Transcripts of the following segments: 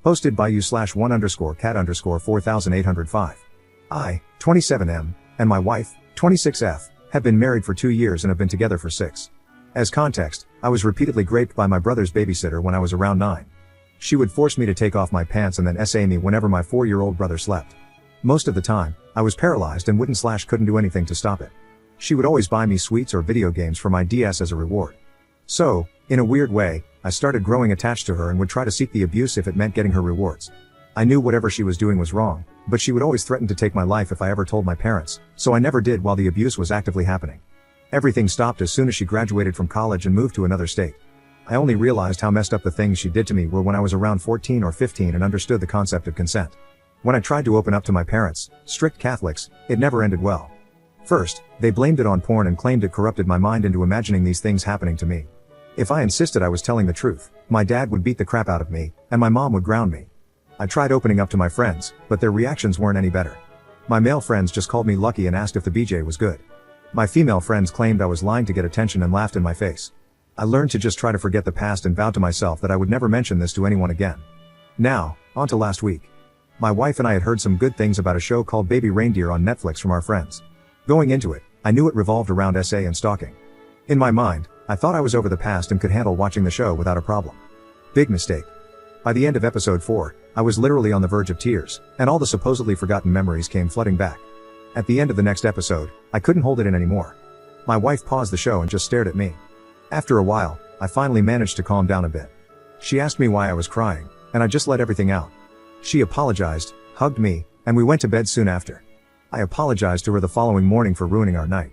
Posted by u/1_cat_4805. I, 27M, and my wife, 26F, have been married for 2 years and have been together for 6. As context, I was repeatedly raped by my brother's babysitter when I was around 9. She would force me to take off my pants and then SA me whenever my 4-year-old brother slept. Most of the time, I was paralyzed and couldn't do anything to stop it. She would always buy me sweets or video games for my DS as a reward. So, in a weird way, I started growing attached to her and would try to seek the abuse if it meant getting her rewards. I knew whatever she was doing was wrong, but she would always threaten to take my life if I ever told my parents, so I never did while the abuse was actively happening. Everything stopped as soon as she graduated from college and moved to another state. I only realized how messed up the things she did to me were when I was around 14 or 15 and understood the concept of consent. When I tried to open up to my parents, strict Catholics, it never ended well. First, they blamed it on porn and claimed it corrupted my mind into imagining these things happening to me. If I insisted I was telling the truth, my dad would beat the crap out of me, and my mom would ground me. I tried opening up to my friends, but their reactions weren't any better. My male friends just called me lucky and asked if the BJ was good. My female friends claimed I was lying to get attention and laughed in my face. I learned to just try to forget the past and vowed to myself that I would never mention this to anyone again. Now, on to last week. My wife and I had heard some good things about a show called Baby Reindeer on Netflix from our friends. Going into it, I knew it revolved around SA and stalking. In my mind, I thought I was over the past and could handle watching the show without a problem. Big mistake. By the end of episode 4, I was literally on the verge of tears, and all the supposedly forgotten memories came flooding back. At the end of the next episode, I couldn't hold it in anymore. My wife paused the show and just stared at me. After a while, I finally managed to calm down a bit. She asked me why I was crying, and I just let everything out. She apologized, hugged me, and we went to bed soon after. I apologized to her the following morning for ruining our night.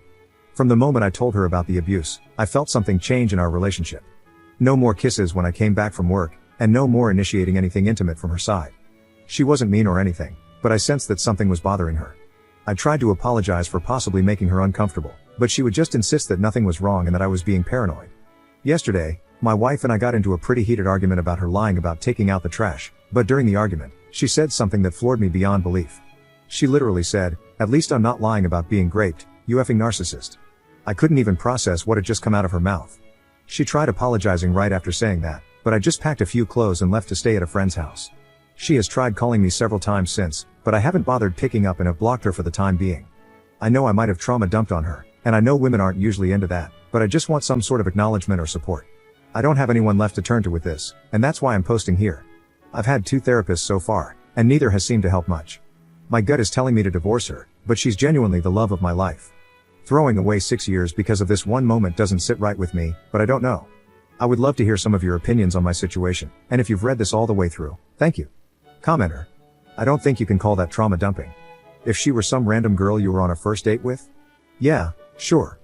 From the moment I told her about the abuse, I felt something change in our relationship. No more kisses when I came back from work, and no more initiating anything intimate from her side. She wasn't mean or anything, but I sensed that something was bothering her. I tried to apologize for possibly making her uncomfortable, but she would just insist that nothing was wrong and that I was being paranoid. Yesterday, my wife and I got into a pretty heated argument about her lying about taking out the trash, but during the argument, she said something that floored me beyond belief. She literally said, "At least I'm not lying about being raped, you effing narcissist." I couldn't even process what had just come out of her mouth. She tried apologizing right after saying that, but I just packed a few clothes and left to stay at a friend's house. She has tried calling me several times since, but I haven't bothered picking up and have blocked her for the time being. I know I might have trauma dumped on her, and I know women aren't usually into that, but I just want some sort of acknowledgement or support. I don't have anyone left to turn to with this, and that's why I'm posting here. I've had 2 therapists so far, and neither has seemed to help much. My gut is telling me to divorce her, but she's genuinely the love of my life. Throwing away 6 years because of this one moment doesn't sit right with me, but I don't know. I would love to hear some of your opinions on my situation, and if you've read this all the way through, thank you. Commenter. I don't think you can call that trauma dumping. If she were some random girl you were on a first date with? Yeah, sure.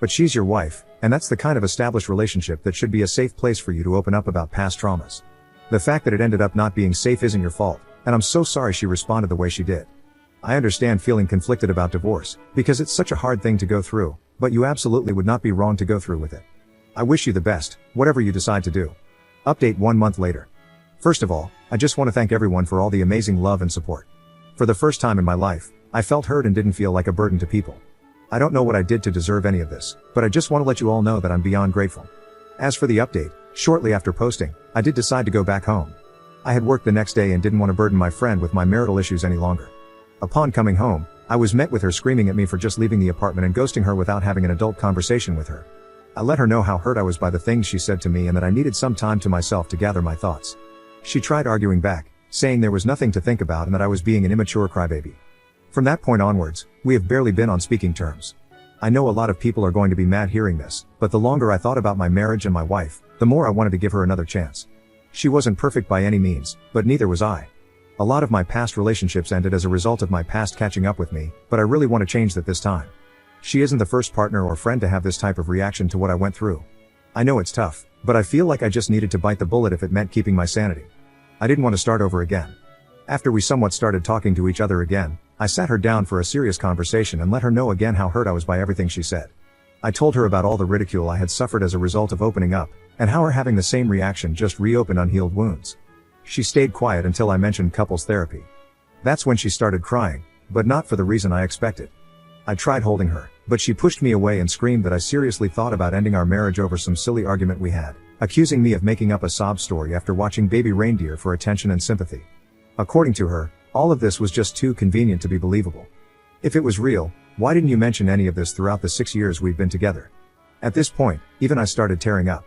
But she's your wife, and that's the kind of established relationship that should be a safe place for you to open up about past traumas. The fact that it ended up not being safe isn't your fault, and I'm so sorry she responded the way she did. I understand feeling conflicted about divorce, because it's such a hard thing to go through, but you absolutely would not be wrong to go through with it. I wish you the best, whatever you decide to do. Update 1 month later. First of all, I just want to thank everyone for all the amazing love and support. For the first time in my life, I felt heard and didn't feel like a burden to people. I don't know what I did to deserve any of this, but I just want to let you all know that I'm beyond grateful. As for the update, shortly after posting, I did decide to go back home. I had work the next day and didn't want to burden my friend with my marital issues any longer. Upon coming home, I was met with her screaming at me for just leaving the apartment and ghosting her without having an adult conversation with her. I let her know how hurt I was by the things she said to me and that I needed some time to myself to gather my thoughts. She tried arguing back, saying there was nothing to think about and that I was being an immature crybaby. From that point onwards, we have barely been on speaking terms. I know a lot of people are going to be mad hearing this, but the longer I thought about my marriage and my wife, the more I wanted to give her another chance. She wasn't perfect by any means, but neither was I. A lot of my past relationships ended as a result of my past catching up with me, but I really want to change that this time. She isn't the first partner or friend to have this type of reaction to what I went through. I know it's tough, but I feel like I just needed to bite the bullet if it meant keeping my sanity. I didn't want to start over again. After we somewhat started talking to each other again, I sat her down for a serious conversation and let her know again how hurt I was by everything she said. I told her about all the ridicule I had suffered as a result of opening up, and how her having the same reaction just reopened unhealed wounds. She stayed quiet until I mentioned couples therapy. That's when she started crying, but not for the reason I expected. I tried holding her, but she pushed me away and screamed that I seriously thought about ending our marriage over some silly argument we had, accusing me of making up a sob story after watching Baby Reindeer for attention and sympathy. According to her, all of this was just too convenient to be believable. If it was real, why didn't you mention any of this throughout the 6 years we've been together? At this point, even I started tearing up.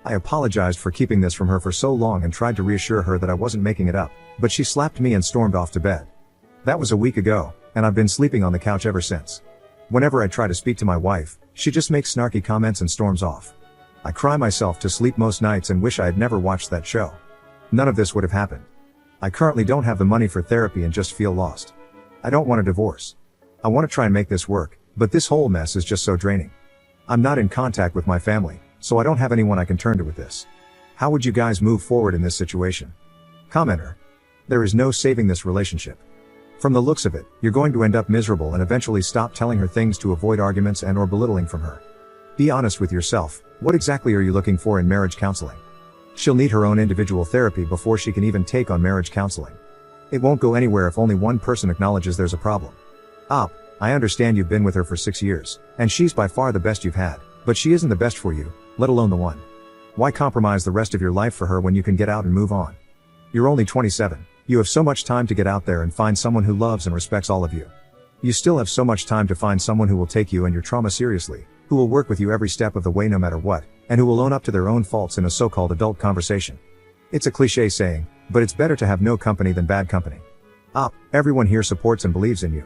I apologized for keeping this from her for so long and tried to reassure her that I wasn't making it up, but she slapped me and stormed off to bed. That was a week ago, and I've been sleeping on the couch ever since. Whenever I try to speak to my wife, she just makes snarky comments and storms off. I cry myself to sleep most nights and wish I had never watched that show. None of this would have happened. I currently don't have the money for therapy and just feel lost. I don't want a divorce. I want to try and make this work, but this whole mess is just so draining. I'm not in contact with my family, so I don't have anyone I can turn to with this. How would you guys move forward in this situation? Commenter. There is no saving this relationship. From the looks of it, you're going to end up miserable and eventually stop telling her things to avoid arguments and or belittling from her. Be honest with yourself, what exactly are you looking for in marriage counseling? She'll need her own individual therapy before she can even take on marriage counseling. It won't go anywhere if only one person acknowledges there's a problem. I understand you've been with her for 6 years, and she's by far the best you've had, but she isn't the best for you, let alone the one. Why compromise the rest of your life for her when you can get out and move on? You're only 27. You have so much time to get out there and find someone who loves and respects all of you. You still have so much time to find someone who will take you and your trauma seriously, who will work with you every step of the way no matter what, and who will own up to their own faults in a so-called adult conversation. It's a cliche saying, but it's better to have no company than bad company. Everyone here supports and believes in you.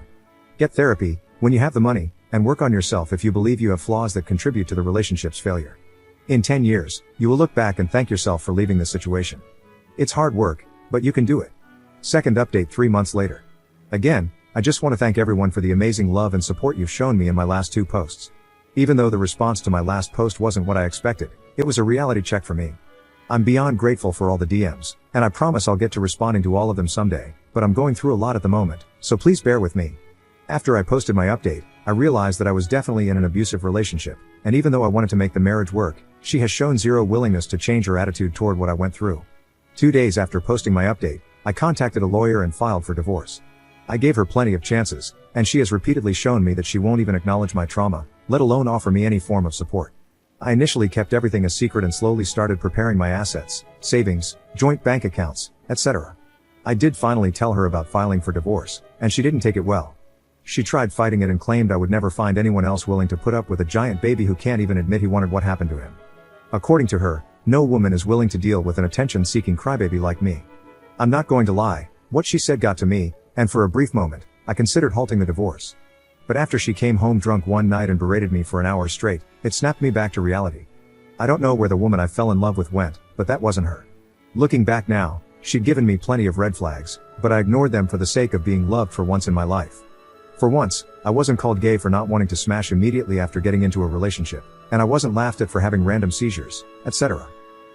Get therapy, when you have the money, and work on yourself if you believe you have flaws that contribute to the relationship's failure. In 10 years, you will look back and thank yourself for leaving this situation. It's hard work, but you can do it. Second update 3 months later. Again, I just want to thank everyone for the amazing love and support you've shown me in my last 2 posts. Even though the response to my last post wasn't what I expected, it was a reality check for me. I'm beyond grateful for all the DMs, and I promise I'll get to responding to all of them someday, but I'm going through a lot at the moment, so please bear with me. After I posted my update, I realized that I was definitely in an abusive relationship, and even though I wanted to make the marriage work, she has shown zero willingness to change her attitude toward what I went through. 2 days after posting my update, I contacted a lawyer and filed for divorce. I gave her plenty of chances, and she has repeatedly shown me that she won't even acknowledge my trauma, let alone offer me any form of support. I initially kept everything a secret and slowly started preparing my assets, savings, joint bank accounts, etc. I did finally tell her about filing for divorce, and she didn't take it well. She tried fighting it and claimed I would never find anyone else willing to put up with a giant baby who can't even admit he wanted what happened to him. According to her, no woman is willing to deal with an attention-seeking crybaby like me. I'm not going to lie, what she said got to me, and for a brief moment, I considered halting the divorce. But after she came home drunk one night and berated me for an hour straight, it snapped me back to reality. I don't know where the woman I fell in love with went, but that wasn't her. Looking back now, she'd given me plenty of red flags, but I ignored them for the sake of being loved for once in my life. For once, I wasn't called gay for not wanting to smash immediately after getting into a relationship, and I wasn't laughed at for having random seizures, etc.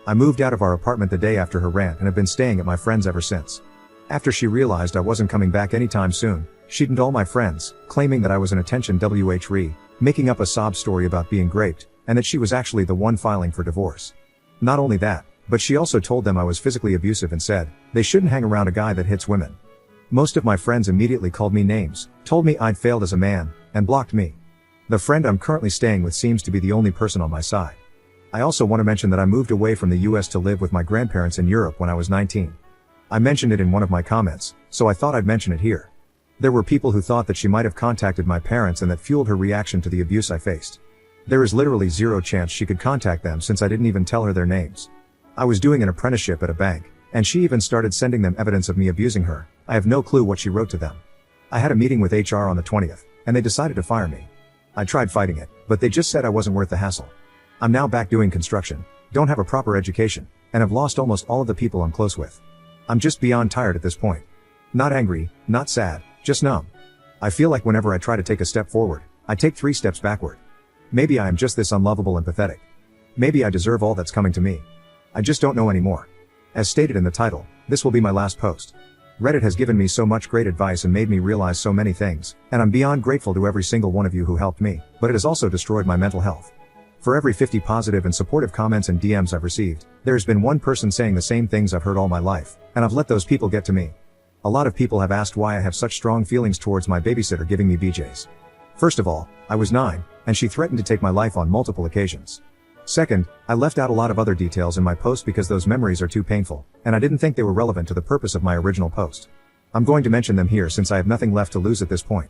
I moved out of our apartment the day after her rant and have been staying at my friend's ever since. After she realized I wasn't coming back anytime soon, she didn't all my friends, claiming that I was an attention WHRE, making up a sob story about being raped, and that she was actually the one filing for divorce. Not only that, but she also told them I was physically abusive and said, they shouldn't hang around a guy that hits women. Most of my friends immediately called me names, told me I'd failed as a man, and blocked me. The friend I'm currently staying with seems to be the only person on my side. I also want to mention that I moved away from the US to live with my grandparents in Europe when I was 19. I mentioned it in one of my comments, so I thought I'd mention it here. There were people who thought that she might have contacted my parents and that fueled her reaction to the abuse I faced. There is literally zero chance she could contact them since I didn't even tell her their names. I was doing an apprenticeship at a bank, and she even started sending them evidence of me abusing her. I have no clue what she wrote to them. I had a meeting with HR on the 20th, and they decided to fire me. I tried fighting it, but they just said I wasn't worth the hassle. I'm now back doing construction, don't have a proper education, and have lost almost all of the people I'm close with. I'm just beyond tired at this point. Not angry, not sad, just numb. I feel like whenever I try to take a step forward, I take 3 steps backward. Maybe I am just this unlovable and pathetic. Maybe I deserve all that's coming to me. I just don't know anymore. As stated in the title, this will be my last post. Reddit has given me so much great advice and made me realize so many things, and I'm beyond grateful to every single one of you who helped me, but it has also destroyed my mental health. For every 50 positive and supportive comments and DMs I've received, there's been one person saying the same things I've heard all my life, and I've let those people get to me. A lot of people have asked why I have such strong feelings towards my babysitter giving me BJs. First of all, I was 9, and she threatened to take my life on multiple occasions. Second, I left out a lot of other details in my post because those memories are too painful, and I didn't think they were relevant to the purpose of my original post. I'm going to mention them here since I have nothing left to lose at this point.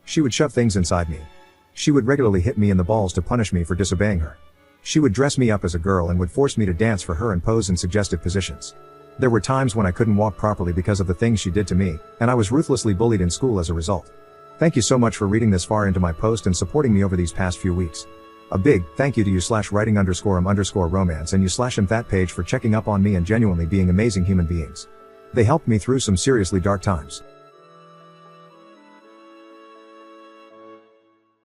She would shove things inside me. She would regularly hit me in the balls to punish me for disobeying her. She would dress me up as a girl and would force me to dance for her and pose in suggestive positions. There were times when I couldn't walk properly because of the things she did to me, and I was ruthlessly bullied in school as a result. Thank you so much for reading this far into my post and supporting me over these past few weeks. A big thank you to you/writing_romance and you/that page for checking up on me and genuinely being amazing human beings. They helped me through some seriously dark times.